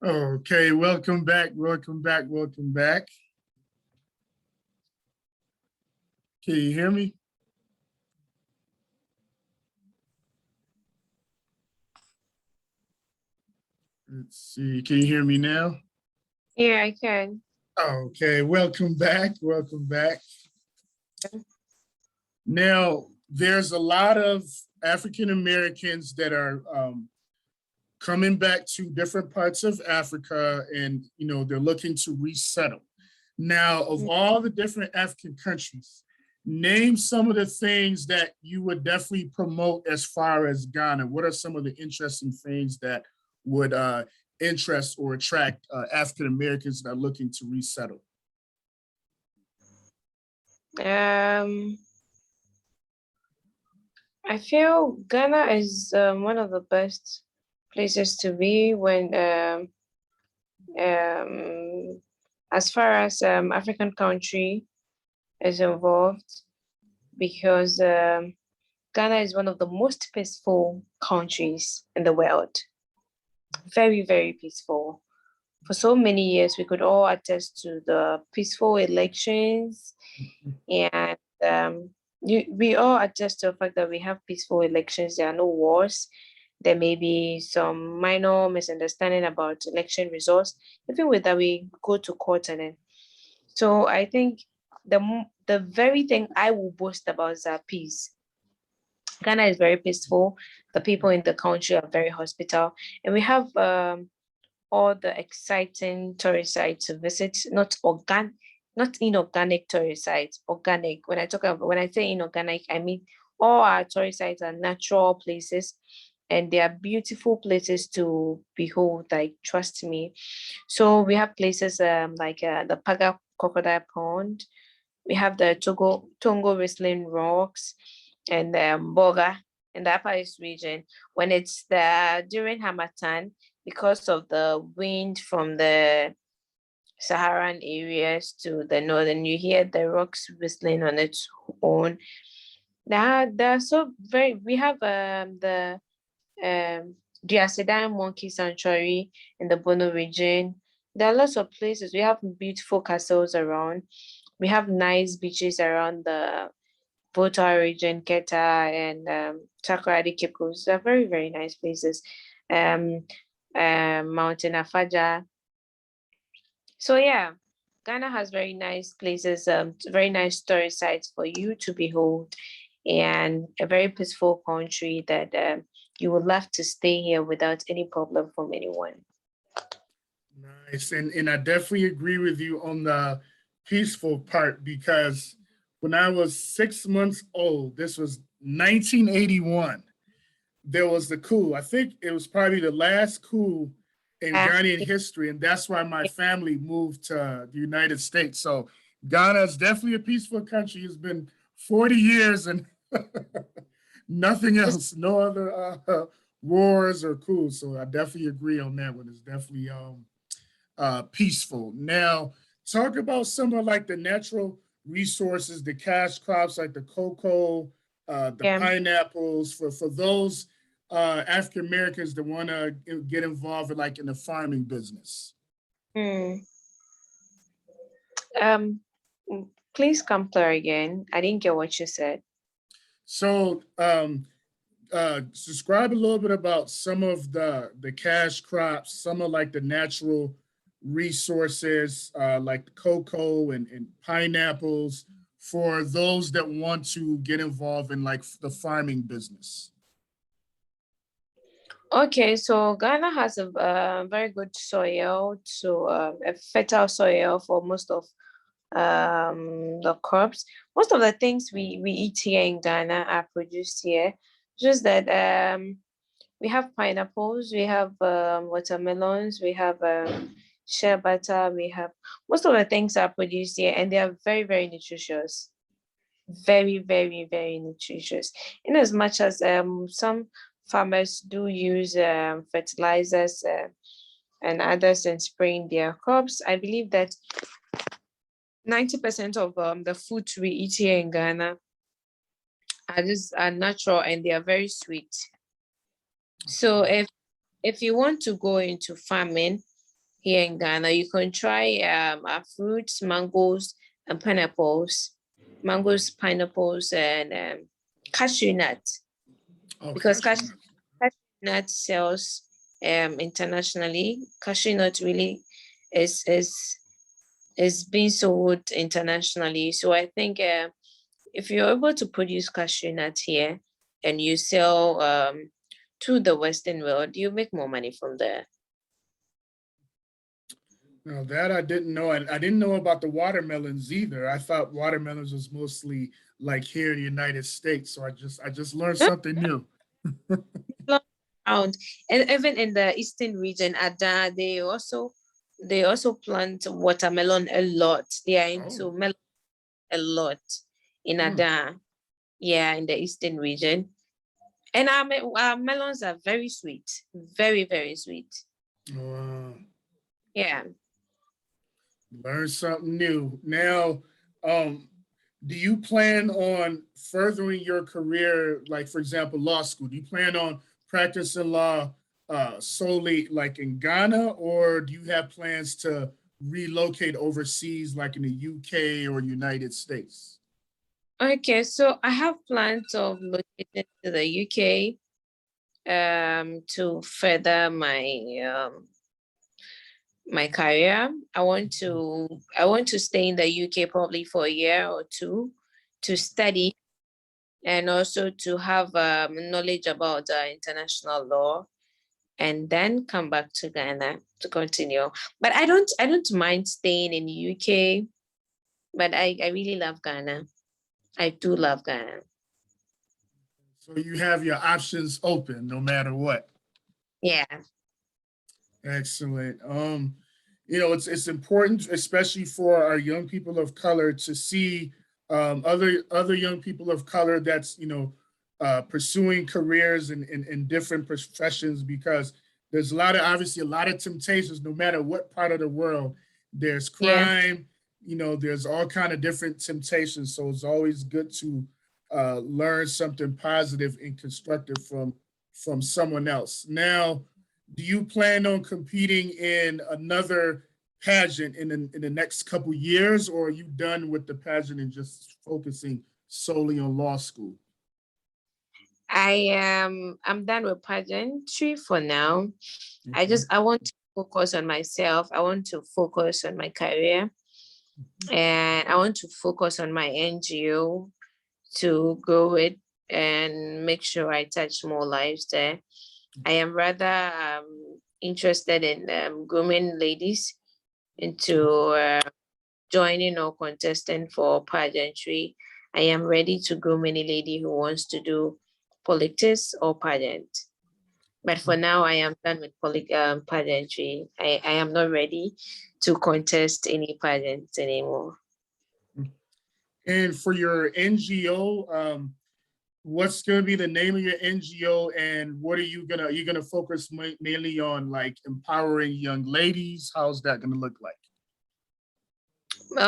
Okay, welcome back, welcome back, welcome back. Can you hear me? Let's see, can you hear me now? Yeah, I can. Okay, welcome back, welcome back. Now, there's a lot of African Americans that are coming back to different parts of Africa and, they're looking to resettle. Now, of all the different African countries, name some of the things that you would definitely promote as far as Ghana. What are some of the interesting things that would interest or attract African Americans that are looking to resettle? I feel Ghana is one of the best places to be when as far as African country is involved, because Ghana is one of the most peaceful countries in the world. Very, very peaceful. For so many years, we could all attest to the peaceful elections, and we all attest to the fact that we have peaceful elections. There are no wars. There may be some minor misunderstanding about election results. Even with that, we go to court and then. So I think the very thing I will boast about is our peace. Ghana is very peaceful. The people in the country are very hospitable, and we have all the exciting tourist sites to visit. Not inorganic tourist sites. Organic. When I say inorganic, I mean all our tourist sites are natural places, and they are beautiful places to behold. Like, trust me. So we have places like the Paga Crocodile Pond. We have the Tongo Whistling Rocks and Boga in the Upper East region. When it's during Hamatan, because of the wind from the Saharan areas to the northern, you hear the rocks whistling on its own. They're so very. We have the Diacedan Monkey Sanctuary in the Bono region. There are lots of places. We have beautiful castles around. We have nice beaches around the Volta region, Keta, and Takoradi Cape Coast. They're very, very nice places. Mountain Afaja. So yeah, Ghana has very nice places, very nice tourist sites for you to behold, and a very peaceful country that you would love to stay here without any problem from anyone. Nice. And I definitely agree with you on the peaceful part, because when I was 6 months old, this was 1981, there was the coup. I think it was probably the last coup in Ghanaian history, and that's why my family moved to the United States. So Ghana is definitely a peaceful country. It's been 40 years and nothing else, no other wars or coups. So I definitely agree on that one. It's definitely peaceful. Now, talk about some of like the natural resources, the cash crops like the cocoa, the pineapples, for those African Americans that want to get involved in like in the farming business. Please come clear again. I didn't get what you said. So describe a little bit about some of the cash crops, some of like the natural resources like cocoa and pineapples, for those that want to get involved in like the farming business. Okay, so Ghana has a very good soil, a fertile soil for most of the crops. Most of the things we eat here in Ghana are produced here. Just that we have pineapples, we have watermelons, we have shea butter, we have most of the things are produced here, and they are very, very nutritious. Very, very, very nutritious. In as much as some farmers do use fertilizers and others in spraying their crops, I believe that 90% of the food we eat here in Ghana are natural, and they are very sweet. So if you want to go into farming, here in Ghana. You can try our fruits, mangoes and pineapples, pineapples, and cashew nut, Oh, because cashew cashew nuts. nut sells internationally. Cashew nut really is being sold internationally. So I think if you're able to produce cashew nut here and you sell to the Western world, you make more money from there. Now that I didn't know. I didn't know about the watermelons either. I thought watermelons was mostly like here in the United States. So I just learned something new. Around, and even in the eastern region, Ada, they also plant watermelon a lot. They are Oh, into melon a lot in hmm. Ada, yeah, in the eastern region. And our melons are very sweet, very, very sweet. Wow. Yeah. Learn something new. Now, um, do you plan on furthering your career, like for example, law school? Do you plan on practicing law solely like in Ghana, or do you have plans to relocate overseas, like in the UK or United States? Okay, so I have plans of locating to the UK to further my career. I want to stay in the UK probably for a year or two to study and also to have knowledge about international law, and then come back to Ghana to continue. But I don't mind staying in the UK, but I really love Ghana. I do love Ghana. So you have your options open no matter what. Yeah. Excellent. You know, it's important, especially for our young people of color, to see other young people of color that's pursuing careers in different professions, because there's a lot of obviously a lot of temptations no matter what part of the world. There's Yeah. crime, there's all kind of different temptations. So it's always good to learn something positive and constructive from someone else. Now, do you plan on competing in another pageant in the next couple years, or are you done with the pageant and just focusing solely on law school? I'm done with pageantry for now. Okay. I want to focus on myself. I want to focus on my career, and I want to focus on my NGO to grow it and make sure I touch more lives there. I am rather interested in grooming ladies into joining or contesting for pageantry. I am ready to groom any lady who wants to do politics or pageant. But for now, I am done with pageantry. I am not ready to contest any pageants anymore. And for your NGO, what's going to be the name of your NGO, and what are you gonna focus mainly on, like empowering young ladies? How's that going to look like?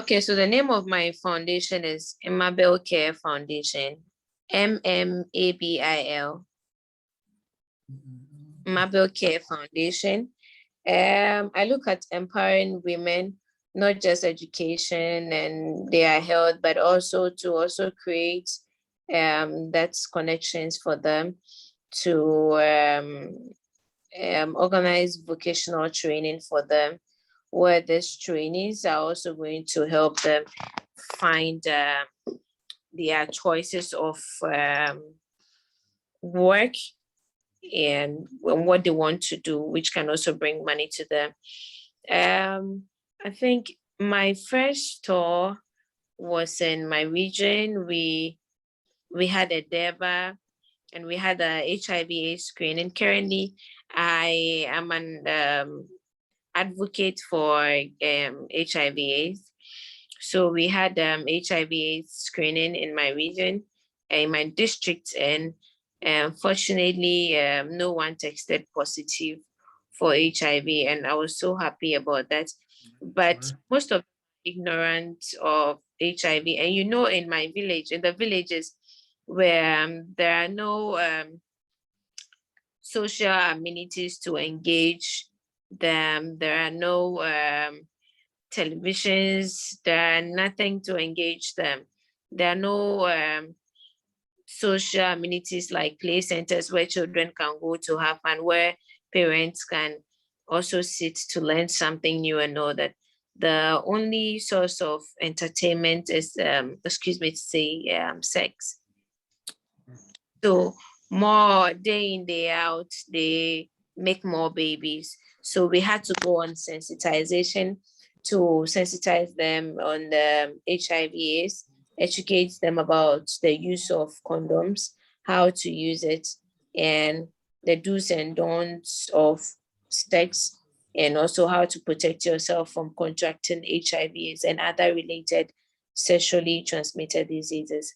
Okay, so the name of my foundation is Mabel Care Foundation, MMABIL, Mabel Care Foundation. I look at empowering women, not just education and their health, but also to create that's connections for them to organize vocational training for them, where these trainees are also going to help them find their choices of work and what they want to do, which can also bring money to them. I think my first tour was in my region. We had a DEVA and we had a HIV/AIDS screening. Currently, I am an advocate for HIV/AIDS. So we had HIV/AIDS screening in my region, in my district, and fortunately, no one tested positive for HIV, and I was so happy about that. But Sure. most of ignorant of HIV, and in my village, in the villages where there are no social amenities to engage There are no televisions. There are nothing to engage them. There are no social amenities like play centers where children can go to have fun, where parents can also sit to learn something new and know that the only source of entertainment is, excuse me to say, sex. So more day in, day out, they make more babies. So we had to go on sensitization to sensitize them on the HIV/AIDS, educate them about the use of condoms, how to use it, and the do's and don'ts of sex, and also how to protect yourself from contracting HIV/AIDS and other related sexually transmitted diseases.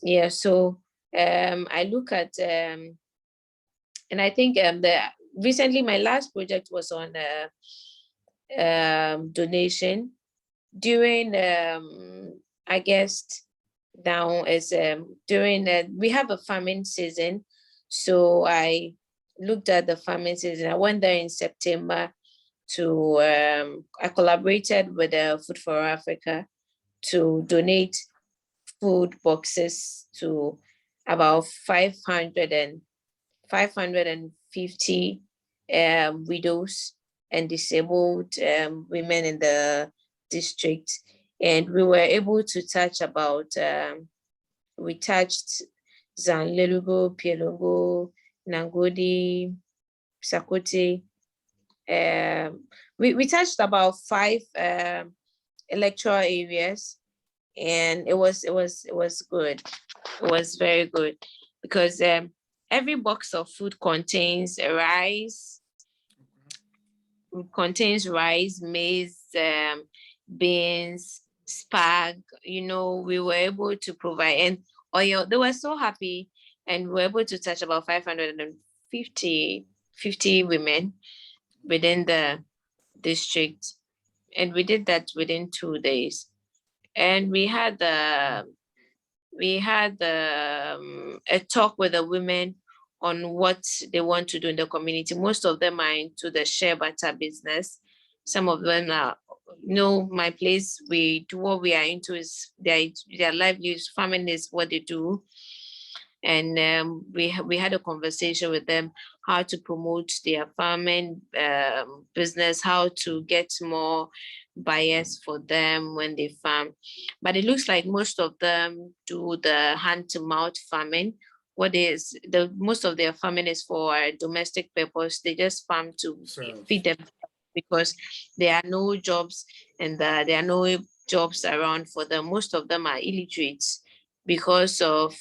Yeah, so I look at and I think the recently my last project was on donation during I guess now is during we have a farming season, so I looked at the farming season. I went there in September to I collaborated with Food for Africa to donate food boxes to about 550 widows and disabled women in the district. And we were able to touch about, we touched Zanlelugo, Pielongo, Nangodi, Sakote. We touched about 5 electoral areas, and it was good. It was very good because every box of food contains rice, maize, beans, spag. You know, we were able to provide, and oil. They were so happy, and we were able to touch about 550 women within the district, and we did that within 2 days. And we had a talk with the women on what they want to do in the community. Most of them are into the share butter business. Some of them are, my place, we do what we are into is their livelihood, farming is what they do. And we had a conversation with them how to promote their farming business, how to get more buyers for them when they farm. But it looks like most of them do the hand-to-mouth farming. Most of their farming is for domestic purpose. They just farm to feed them because there are no jobs, and there are no jobs around for them. Most of them are illiterate because of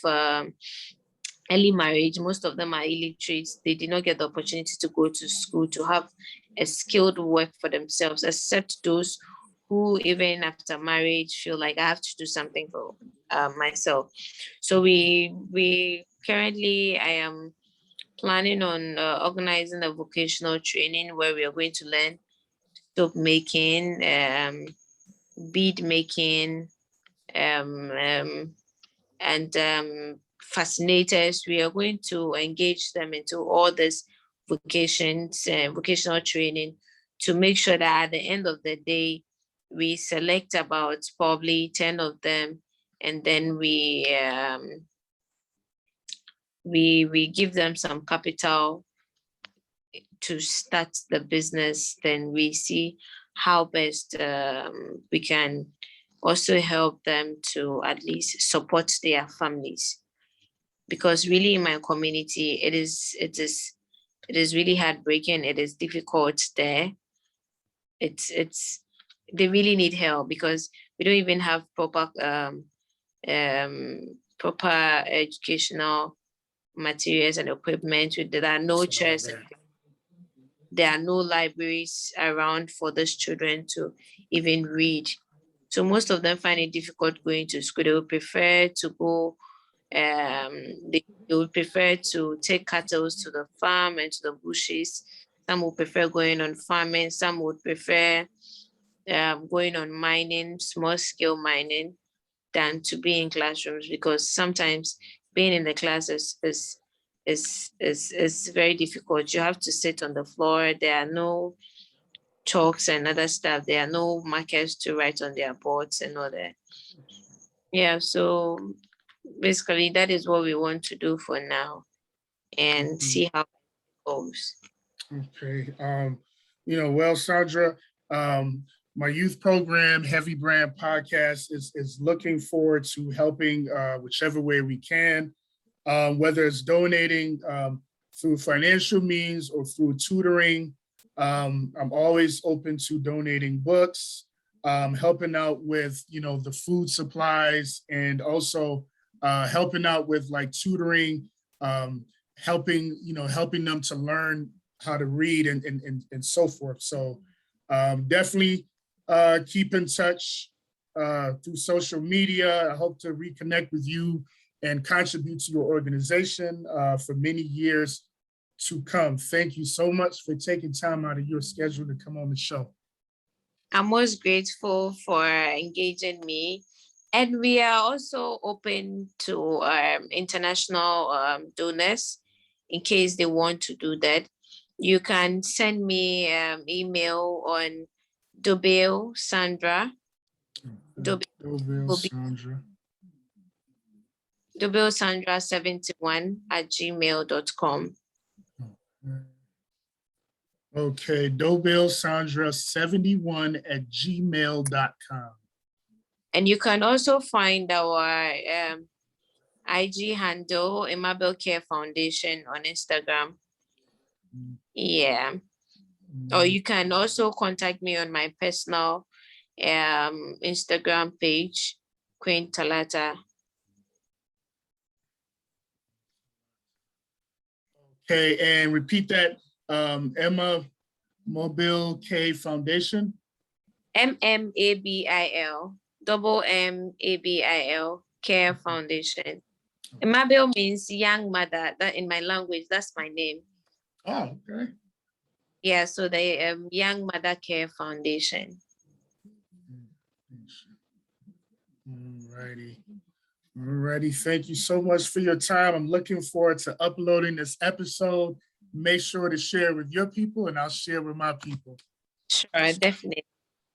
early marriage. Most of them are illiterate. They did not get the opportunity to go to school to have a skilled work for themselves, except those who even after marriage feel like I have to do something for myself. So we currently, I am planning on organizing a vocational training where we are going to learn soap making, bead making, and fascinators. We are going to engage them into all this vocational training to make sure that at the end of the day, we select about probably 10 of them, and then we give them some capital to start the business. Then we see how best we can also help them to at least support their families, because really in my community it is really heartbreaking. It is difficult there. It's they really need help because we don't even have proper educational materials and equipment. There are no chairs. There are no libraries around for these children to even read. So most of them find it difficult going to school. They would prefer to go, they would prefer to take cattle to the farm and to the bushes. Some would prefer going on farming. Some would prefer going on mining, small scale mining, than to be in classrooms, because sometimes being in the class is is very difficult. You have to sit on the floor. There are no chalks and other stuff. There are no markers to write on their boards and all that. Yeah, so basically that is what we want to do for now and see how it goes. Okay. Well, Sandra, my youth program, Heavy Brand Podcast, is looking forward to helping whichever way we can, whether it's donating through financial means or through tutoring. I'm always open to donating books, helping out with, the food supplies, and also helping out with like tutoring, helping them to learn how to read and so forth. So definitely keep in touch through social media. I hope to reconnect with you and contribute to your organization for many years to come. Thank you so much for taking time out of your schedule to come on the show. I'm most grateful for engaging me. And we are also open to international donors in case they want to do that. You can send me email on Dobale Sandra. Dobale Sandra. Dobale Sandra 71 at gmail.com. Okay, Dobale Sandra 71 at gmail.com. And you can also find our IG handle, Imabel Care Foundation, on Instagram. Yeah. Or you can also contact me on my personal Instagram page, Queen Talata. Okay, and repeat that, Emma Mobile K Foundation. MMABIL, double MABIL, Care Foundation. Mabel means young mother. That in my language, that's my name. Oh, okay. Yeah, so the Young Mother Care Foundation. Alrighty. Thank you so much for your time. I'm looking forward to uploading this episode. Make sure to share with your people, and I'll share with my people. Sure, definitely.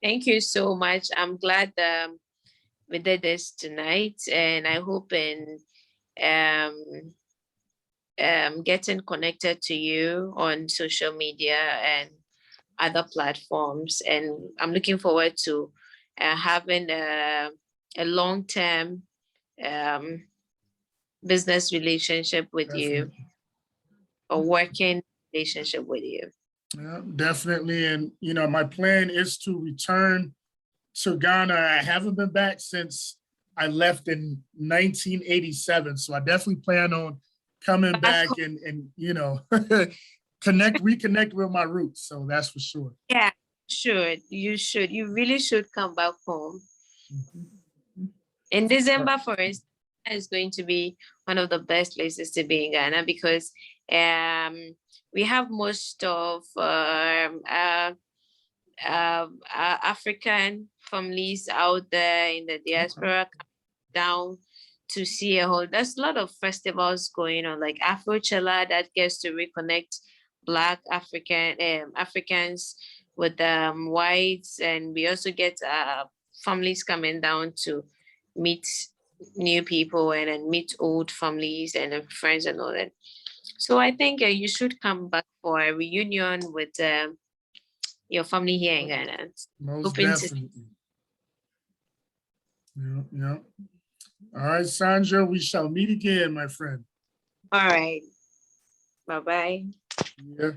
Thank you so much. I'm glad we did this tonight, and I hope in getting connected to you on social media and other platforms. And I'm looking forward to having a long-term business relationship with Definitely. you, or working relationship with you. Yeah, definitely. And, my plan is to return to Ghana. I haven't been back since I left in 1987. So I definitely plan on coming back and reconnect with my roots. So that's for sure. Yeah, sure. You should. You really should come back home. In December, for instance, is going to be one of the best places to be in Ghana because we have most of African families out there in the diaspora down to see there's a lot of festivals going on, like Afrochella, that gets to reconnect Black Africans with whites, and we also get families coming down to meet new people and then meet old families and friends and all that. So I think you should come back for a reunion with your family here in Ghana. Most definitely. Yeah. All right, Sandra, we shall meet again, my friend. All right. Bye-bye. Yeah.